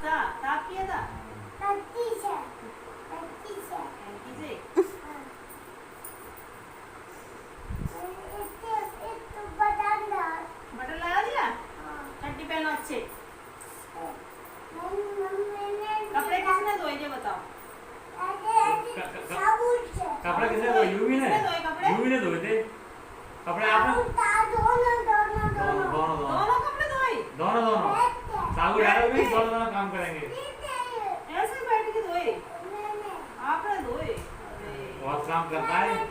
ताप किया था बटन लगा दिया चड्डी पहनो अच्छे कपड़े किसने धोए ये बताओ कपड़े किसने धोए? यूवी ने धोए कपड़े यूवी ने धोए थे कपड़े आपने दोनों कपड़े धोए दोनों दोनों साबु डालो भी दोनों दोनों काम करेंगे ऐसे बैठ के धोए आपने धोए बहुत काम करता है